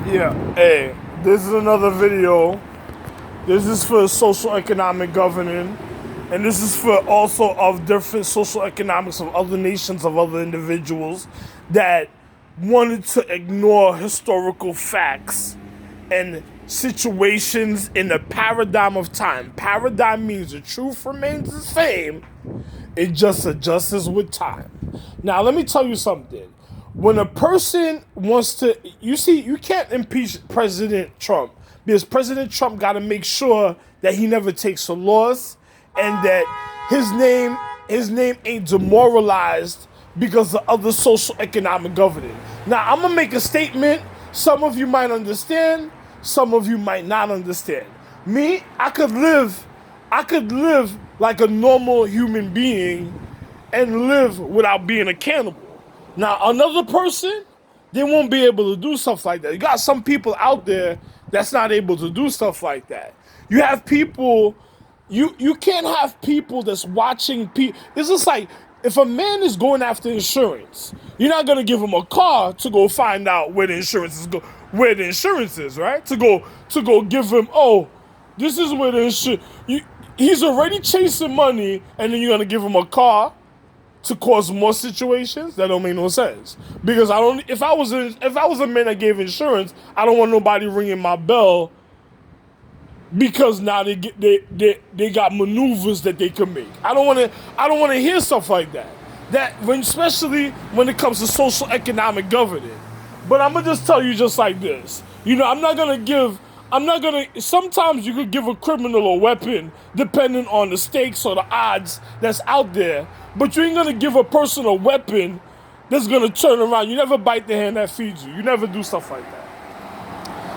Yeah, hey, this is another video. This is for social economic governing, and this is for also of different social economics of other nations, of other individuals that wanted to ignore historical facts and situations in the paradigm of time. Paradigm means the truth remains the same, it just adjusts with time. Now, let me tell you something. When a person wants to, you see, you can't impeach President Trump because President Trump got to make sure that he never takes a loss and that his name ain't demoralized because of other social economic governing. Now, I'm gonna make a statement. Some of you might understand, some of you might not understand. Me, I could live like a normal human being and live without being a cannibal. Now, another person, they won't be able to do stuff like that. You got some people out there that's not able to do stuff like that. You have people, you can't have people that's watching people. It's just like if a man is going after insurance, you're not gonna give him a car to go find out where the insurance is, right? To go give him, oh, this is where the insurance. He's already chasing money, and then you're gonna give him a car to cause more situations. That don't make no sense. Because I don't. If I was a man that gave insurance, I don't want nobody ringing my bell because now they got maneuvers that they can make. I don't want to hear stuff like that. Especially when it comes to social economic governing. But I'm gonna just tell you just like this. Sometimes you could give a criminal a weapon depending on the stakes or the odds that's out there, but you ain't gonna give a person a weapon that's gonna turn around. You never bite the hand that feeds you. You never do stuff like that.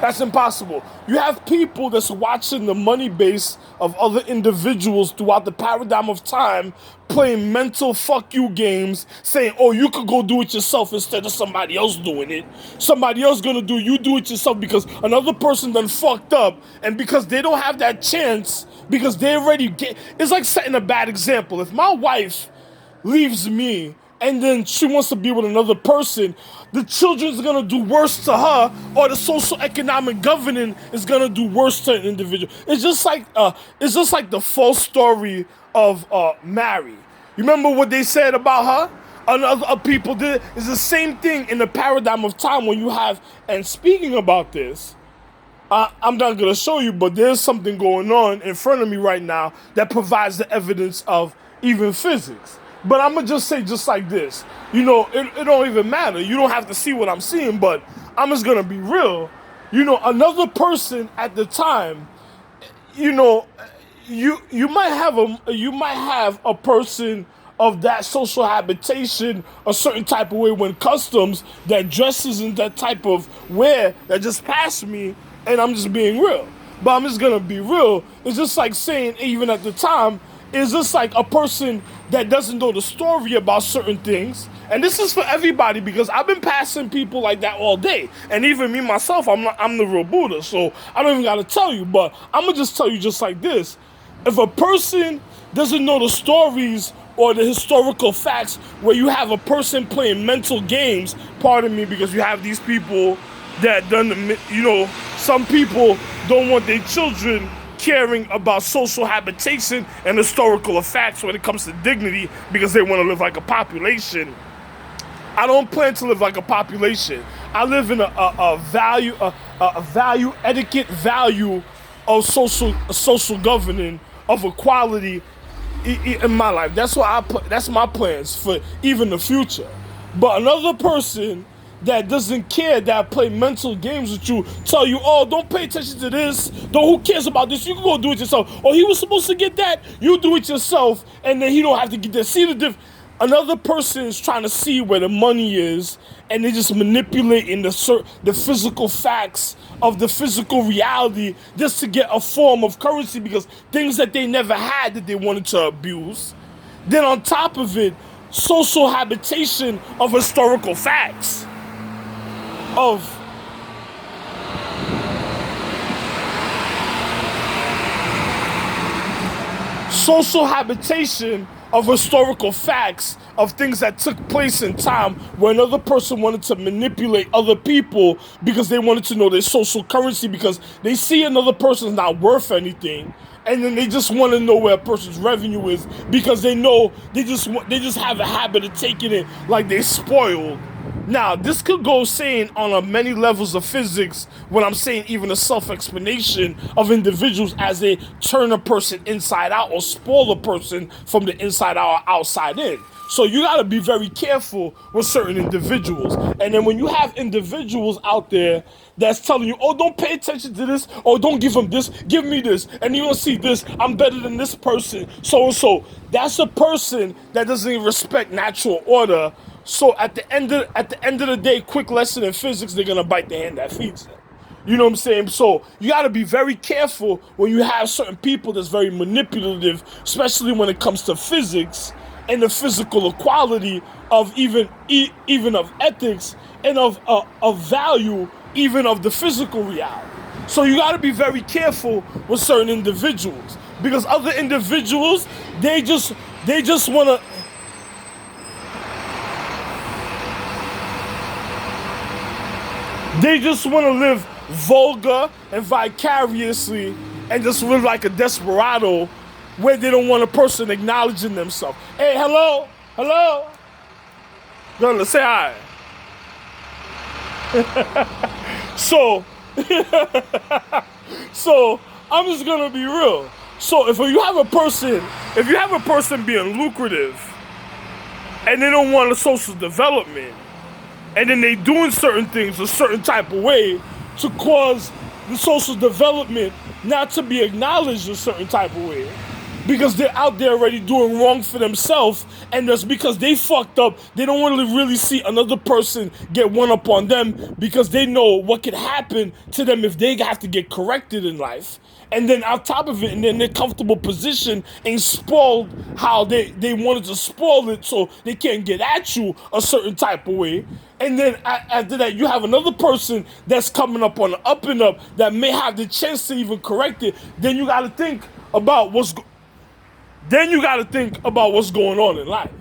That's impossible. You have people that's watching the money base of other individuals throughout the paradigm of time playing mental fuck you games, saying, oh, you could go do it yourself instead of somebody else doing it. Somebody else gonna you do it yourself because another person done fucked up, and because they don't have that chance, because they already it's like setting a bad example. If my wife leaves me and then she wants to be with another person, the children's gonna do worse to her, or the social economic governing is gonna do worse to an individual. It's just like the false story of Mary. You remember what they said about her? And other people did. It's the same thing in the paradigm of time when you have. And speaking about this, I'm not gonna show you, but there's something going on in front of me right now that provides the evidence of even physics. But I'm going to just say just like this. It don't even matter. You don't have to see what I'm seeing, but I'm just going to be real. Another person at the time, you might have a person of that social habitation a certain type of way when customs that dresses in that type of wear that just passed me, and I'm just being real. But I'm just going to be real. It's just like saying, even at the time, it's just like a person that doesn't know the story about certain things. And this is for everybody because I've been passing people like that all day. And even me myself, I'm the real Buddha, so I don't even gotta tell you, but I'm gonna just tell you just like this. If a person doesn't know the stories or the historical facts where you have a person playing mental games, pardon me, because you have these people that some people don't want their children caring about social habitation and historical facts when it comes to dignity because they want to live like a population. I don't plan to live like a population. I live in a value etiquette value of social governing of equality in my life. That's my plans for even the future. But another person that doesn't care, that play mental games with you, tell you, oh, don't pay attention to this, who cares about this, you can go do it yourself. Oh, he was supposed to get that, you do it yourself, and then he don't have to get that. See the difference? Another person is trying to see where the money is, and they're just manipulating the physical facts of the physical reality just to get a form of currency because things that they never had that they wanted to abuse. Then on top of it, social habitation of historical facts. Of social habitation of historical facts of things that took place in time where another person wanted to manipulate other people because they wanted to know their social currency, because they see another person's not worth anything, and then they just want to know where a person's revenue is because they know they just have a habit of taking it like they're spoiled. Now, this could go saying on many levels of physics when I'm saying even a self-explanation of individuals as they turn a person inside out or spoil a person from the inside out or outside in. So you got to be very careful with certain individuals. And then when you have individuals out there that's telling you, oh, don't pay attention to this, or don't give them this, give me this, and you don't see this, I'm better than this person, so and so. That's a person that doesn't even respect natural order. So at the end of the day, quick lesson in physics, they're gonna bite the hand that feeds them. You know what I'm saying? So you gotta be very careful when you have certain people that's very manipulative, especially when it comes to physics and the physical equality of even of ethics and of value, even of the physical reality. So you gotta be very careful with certain individuals, because other individuals, they just wanna. They just want to live vulgar and vicariously and just live like a desperado where they don't want a person acknowledging themselves. Hey, hello? Hello? Gonna say hi. So I'm just gonna be real. So if you have a person being lucrative and they don't want a social development, and then they doing certain things a certain type of way to cause the social development not to be acknowledged a certain type of way, because they're out there already doing wrong for themselves, and that's because they fucked up. They don't want to really see another person get one up on them, because they know what could happen to them if they have to get corrected in life. And then on top of it, and then their comfortable position ain't spoiled how they wanted to spoil it, so they can't get at you a certain type of way. And then after that, you have another person that's coming up on the up and up that may have the chance to even correct it. Then you got to think about what's going on in life.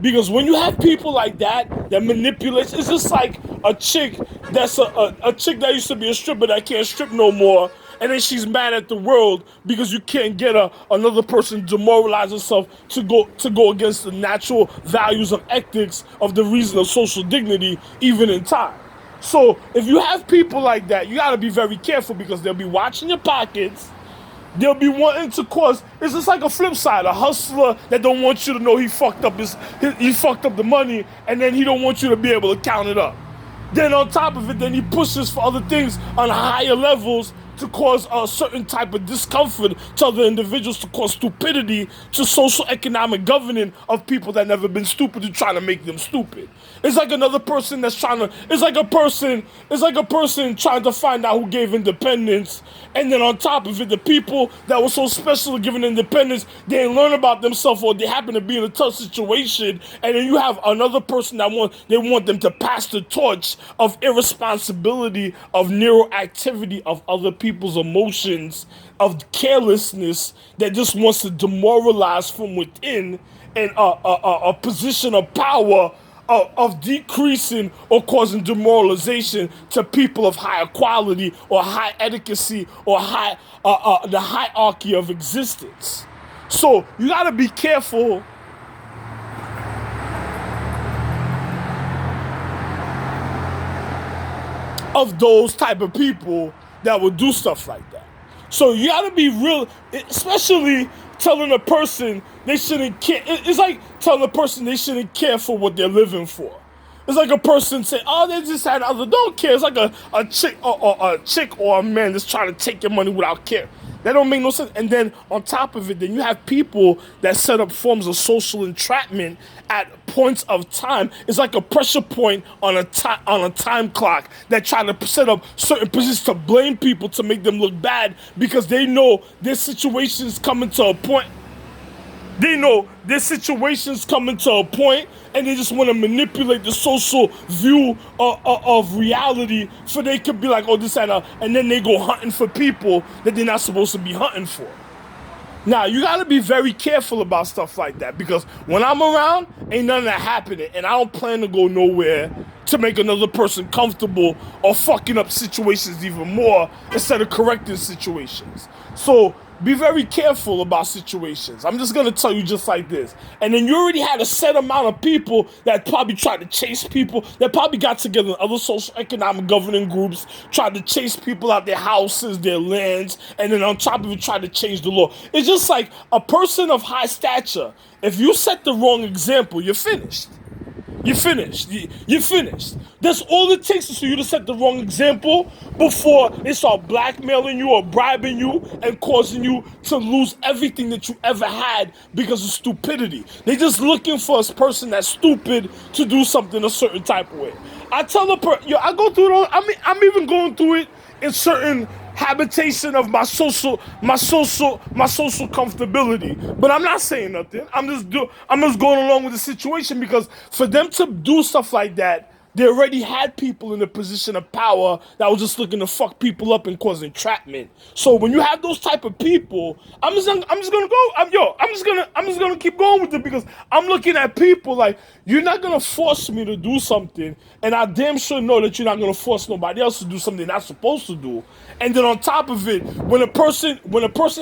Because when you have people like that manipulate, it's just like a chick that's a chick that used to be a stripper that can't strip no more, and then she's mad at the world because you can't get another person demoralize herself to go against the natural values of ethics of the reason of social dignity, even in time. So if you have people like that, you got to be very careful, because they'll be watching your pockets. They'll be wanting to cause. It's just like a flip side, a hustler that don't want you to know he fucked up the money, and then he don't want you to be able to count it up. Then on top of it, then he pushes for other things on higher levels to cause a certain type of discomfort to other individuals, to cause stupidity to social economic governing of people that never been stupid, to trying to make them stupid. It's like another person that's it's like a person trying to find out who gave independence, and then on top of it, the people that were so special given independence, they didn't learn about themselves, or they happen to be in a tough situation, and then you have another person that they want them to pass the torch of irresponsibility, of neuroactivity of other people's emotions, of carelessness, that just wants to demoralize from within, and a position of power of decreasing or causing demoralization to people of higher quality or high etiquette or the hierarchy of existence. So you got to be careful of those type of people that would do stuff like that. So you gotta be real, especially telling a person they shouldn't care. It's like telling a person they shouldn't care for what they're living for. It's like a person saying, oh, they just had other, don't care. It's like a chick or a man that's trying to take your money without care. That don't make no sense. And then on top of it, then you have people that set up forms of social entrapment at points of time. It's like a pressure point on a time clock that try to set up certain positions to blame people, to make them look bad, because they know their situation's coming to a point. They know their situation's coming to a point, and they just want to manipulate the social view of reality, so they could be like, oh, this and then they go hunting for people that they're not supposed to be hunting for. Now, you got to be very careful about stuff like that because when I'm around, ain't none of that happening. And I don't plan to go nowhere to make another person comfortable or fucking up situations even more instead of correcting situations. So be very careful about situations. I'm just going to tell you just like this. And then you already had a set amount of people that probably tried to chase people, that probably got together in other social economic governing groups, tried to chase people out their houses, their lands, and then on top of it tried to change the law. It's just like a person of high stature. If you set the wrong example, you're finished. You're finished. You're finished. That's all it takes is for you to set the wrong example before they start blackmailing you or bribing you and causing you to lose everything that you ever had because of stupidity. They're just looking for a person that's stupid to do something a certain type of way. I tell the person, I go through it all. I'm even going through it in certain habitation of my social comfortability. But I'm not saying nothing. I'm just going along with the situation because for them to do stuff like that, they already had people in a position of power that was just looking to fuck people up and cause entrapment. So when you have those type of people, I'm just gonna keep going with it because I'm looking at people like you're not gonna force me to do something, and I damn sure know that you're not gonna force nobody else to do something they're not supposed to do. And then on top of it, when a person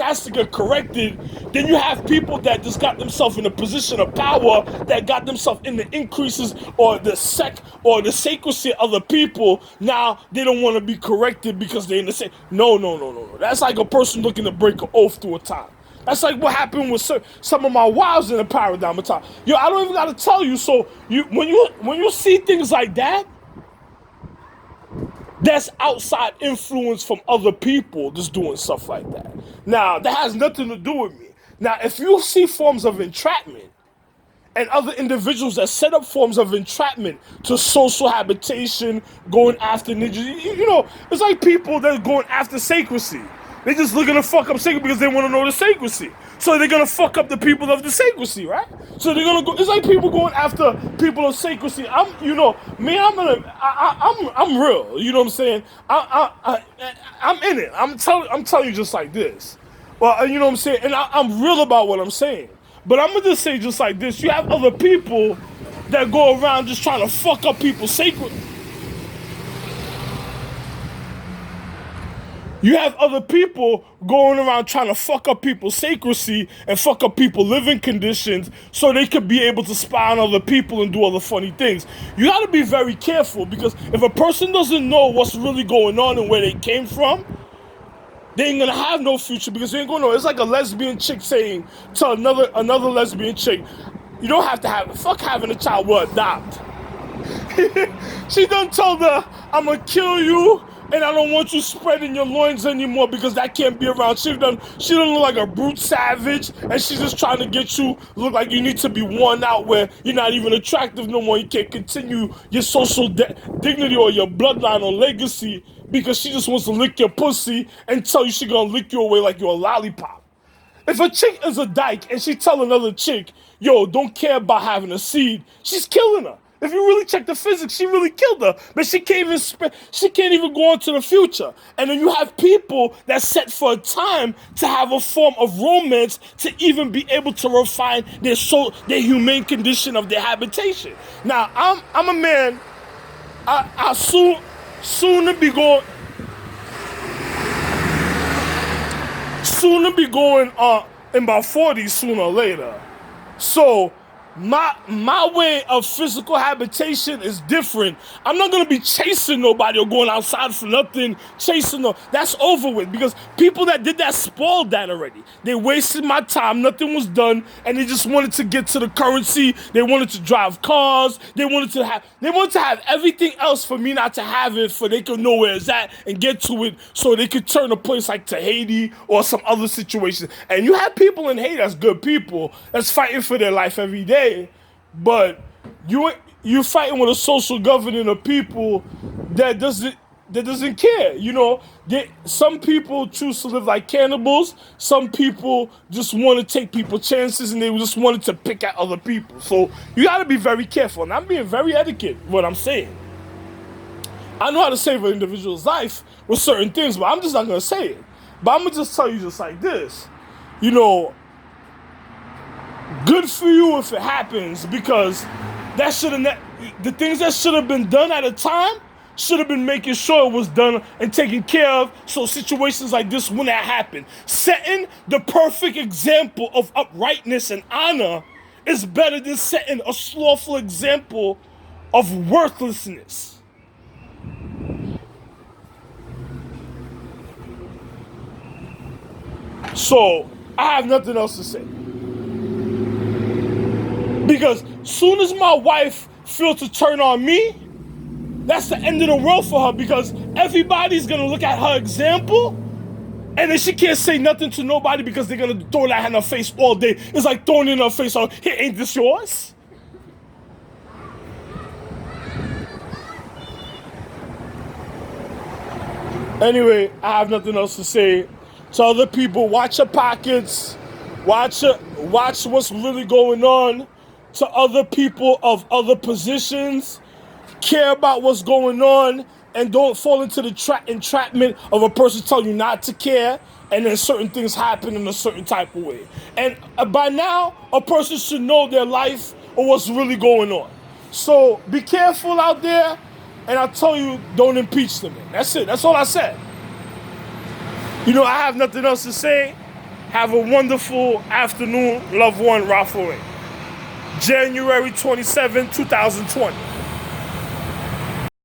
has to get corrected, then you have people that just got themselves in a position of power that got themselves in the increases or the sacredcy of other people. Now they don't want to be corrected because they're in the same. No. That's like a person looking to break an oath through a time. That's like what happened with some of my wives in the paradigm of time. I don't even gotta tell you. So when you see things like that, that's outside influence from other people just doing stuff like that. Now, that has nothing to do with me. Now, if you see forms of entrapment and other individuals that set up forms of entrapment to social habitation, going after ninjas, it's like people that are going after sacrecy. They're just looking to fuck up sacred because they want to know the sacrecy. So they're gonna fuck up the people of the sacrecy, right? So they're gonna go. It's like people going after people of sacrecy. I'm real. You know what I'm saying? I'm in it. I'm telling you just like this. Well, you know what I'm saying? And I'm real about what I'm saying. But I'm gonna just say just like this. You have other people that go around just trying to fuck up people's sacred. You have other people going around trying to fuck up people's sacrecy and fuck up people's living conditions so they could be able to spy on other people and do other funny things. You got to be very careful because if a person doesn't know what's really going on and where they came from, they ain't going to have no future because they ain't going to know. It's like a lesbian chick saying to another lesbian chick, you don't have to having a child, we'll adopt. She done told her, I'm going to kill you. And I don't want you spreading your loins anymore because that can't be around. She don't look like a brute savage, and she's just trying to get you look like you need to be worn out where you're not even attractive no more. You can't continue your social dignity or your bloodline or legacy because she just wants to lick your pussy and tell you she gonna lick you away like you're a lollipop. If a chick is a dyke and she tell another chick, yo, don't care about having a seed, she's killing her. If you really check the physics, she really killed her. But she can't even go into the future. And then you have people that set for a time to have a form of romance to even be able to refine their humane condition of their habitation. Now, I'm a man. I soon to be going in my 40s sooner or later. So my way of physical habitation is different. I'm not gonna be chasing nobody or going outside for nothing, that's over with because people that did that spoiled that already. They wasted my time, nothing was done, and they just wanted to get to the currency. They wanted to drive cars, they wanted to have everything else for me not to have it, for they could know where it's at and get to it so they could turn a place like Haiti or some other situation. And you have people in Haiti that's good people that's fighting for their life every day. But you're fighting with a social governing of people that doesn't care. Some people choose to live like cannibals. Some people just want to take people chances and they just wanted to pick at other people. So you got to be very careful. And I'm being very etiquette what I'm saying. I know how to save an individual's life with certain things, but I'm just not going to say it. But I'm going to just tell you just like this. you know, good for you if it happens, because that should have, the things that should have been done at a time should have been making sure it was done and taken care of, so situations like this wouldn't happen. Setting the perfect example of uprightness and honor is better than setting a slothful example of worthlessness. So I have nothing else to say. Because soon as my wife feels to turn on me, that's the end of the world for her, because everybody's going to look at her example and then she can't say nothing to nobody because they're going to throw that in her face all day. It's like throwing in her face, oh, hey, ain't this yours? Anyway, I have nothing else to say. To other people, watch your pockets. Watch what's really going on. To other people of other positions, care about what's going on, and don't fall into the entrapment of a person telling you not to care, and then certain things happen in a certain type of way. And by now, a person should know their life or what's really going on. So be careful out there, and I tell you, don't impeach the man. That's it. That's all I said. You know, I have nothing else to say. Have a wonderful afternoon. Love one, Rafael. January 27, 2020.